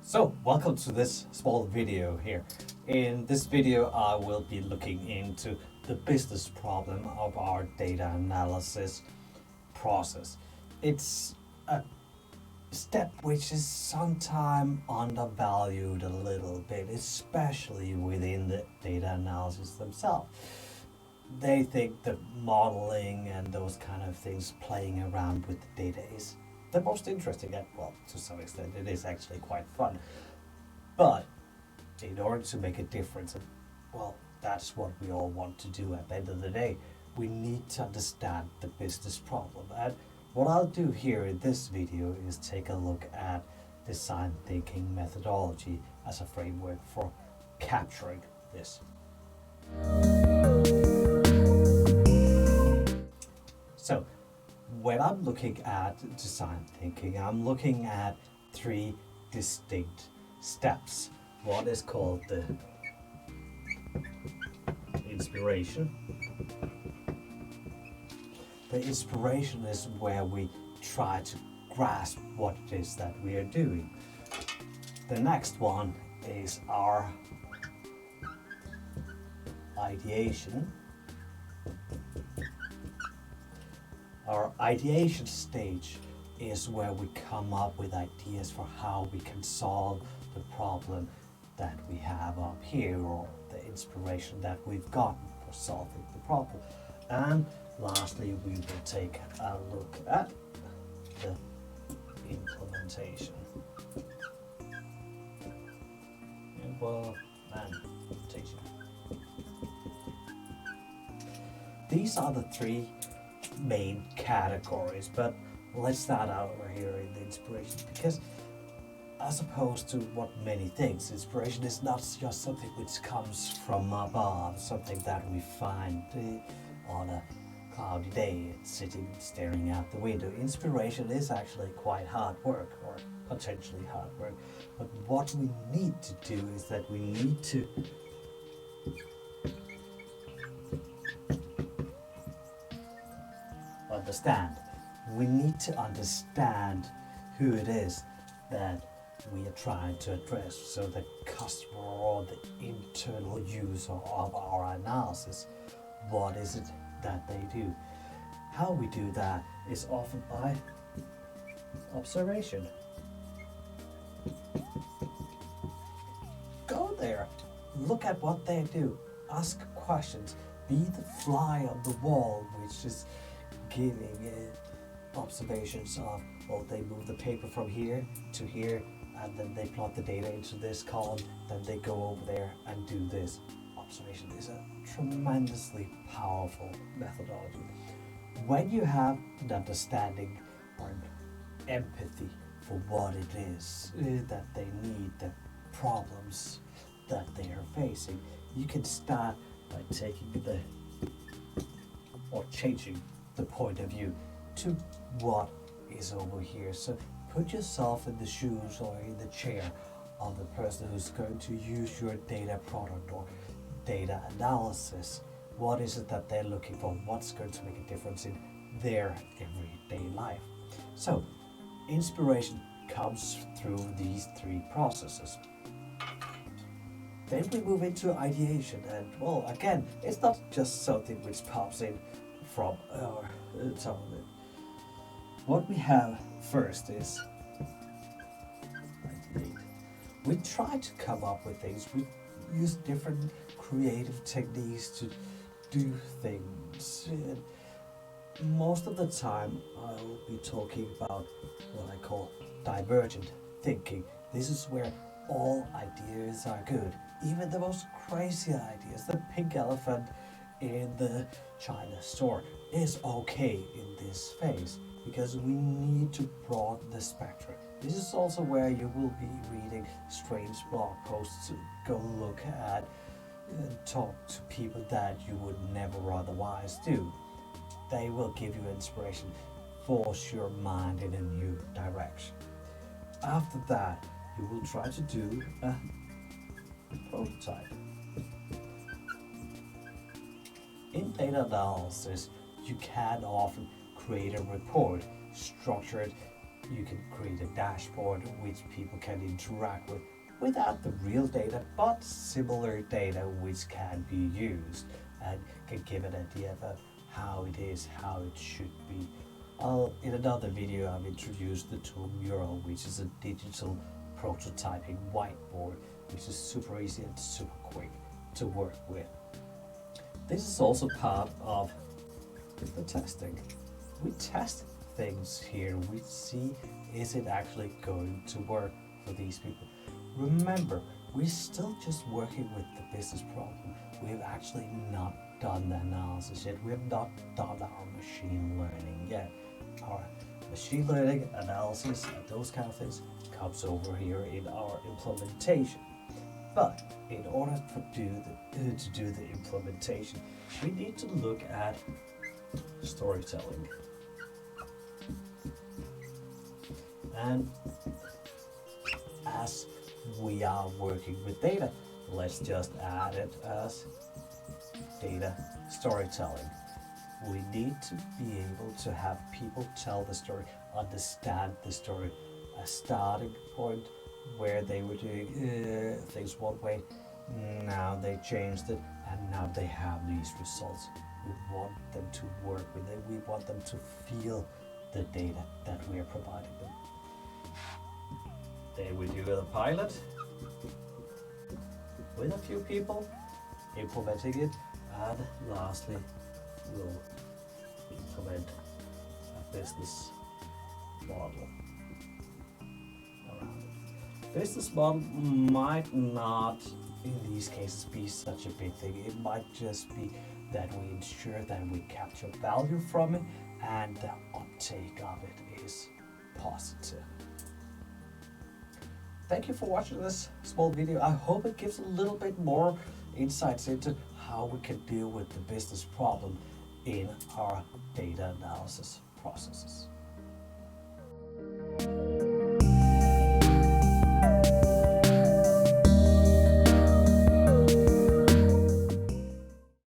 So, welcome to this small video here. In this video, I will be looking into the business problem of our data analysis process. It's a step which is sometimes undervalued a little bit, especially within the data analysis themselves. They think the modeling and those kind of things, playing around with the data, is the most interesting, and well, to some extent it is actually quite fun. But in order to make a difference, and well, that's what we all want to do at the end of the day, we need to understand the business problem. And what I'll do here in this video is take a look at design thinking methodology as a framework for capturing this. So, when I'm looking at design thinking, I'm looking at three distinct steps. One is called the inspiration. The inspiration is where we try to grasp what it is that we are doing. The next one is our ideation. Our ideation stage is where we come up with ideas for how we can solve the problem that we have up here, or the inspiration that we've gotten for solving the problem. And lastly, we will take a look at the implementation. Implementation. These are the three main categories, but let's start out over here in the inspiration, because as opposed to what many think, inspiration is not just something which comes from above, something that we find on a cloudy day sitting staring out the window. Inspiration is actually quite hard work, or potentially hard work, but what we need to do is that we need to understand. We need to understand who it is that we are trying to address, so the customer or the internal user of our analysis. What is it that they do? How we do that is often by observation. Go there, look at what they do, ask questions, be the fly on the wall, which is giving observations of, well, they move the paper from here to here, and then they plot the data into this column, then they go over there and do this. Observation is a tremendously powerful methodology. When you have an understanding or an empathy for what it is that they need, the problems that they are facing, you can start by taking the or changing the point of view to what is over here. So put yourself in the shoes or in the chair of the person who's going to use your data product or data analysis. What is it that they're looking for? What's going to make a difference in their everyday life? So inspiration comes through these three processes. Then we move into ideation, and well, again, it's not just something which pops in from our top of it. What we have first is ideate. We try to come up with things. We use different creative techniques to do things. And most of the time, I will be talking about what I call divergent thinking. This is where all ideas are good, even the most crazy ideas. The pink elephant in the China store is okay in this phase, because we need to broaden the spectrum. This is also where you will be reading strange blog posts to go look at and talk to people that you would never otherwise do. They will give you inspiration, force your mind in a new direction. After that, you will try to do a prototype. In data analysis, you can often create a report, structure it You can create a dashboard which people can interact with without the real data, but similar data which can be used and can give an idea about how it is, how it should be. In another video, I've introduced the tool Mural, which is a digital prototyping whiteboard, which is super easy and super quick to work with. This is also part of the testing. We test things here. We see, is it actually going to work for these people? Remember, we're still just working with the business problem. We have actually not done the analysis yet. We have not done our machine learning yet. Our machine learning analysis and those kind of things comes over here in our implementation. But in order to do the implementation, we need to look at storytelling. And as we are working with data, let's just add it as data storytelling. We need to be able to have people tell the story, understand the story, a starting point where they were doing things one way, now they changed it, and now they have these results. We want them to work with it, we want them to feel the data that we are providing them. Then we do the pilot with a few people implementing it, and lastly we'll implement a business model around it. Business model might not in these cases be such a big thing. It might just be that we ensure that we capture value from it and the uptake of it is positive. Thank you for watching this small video. I hope it gives a little bit more insights into how we can deal with the business problem in our data analysis processes.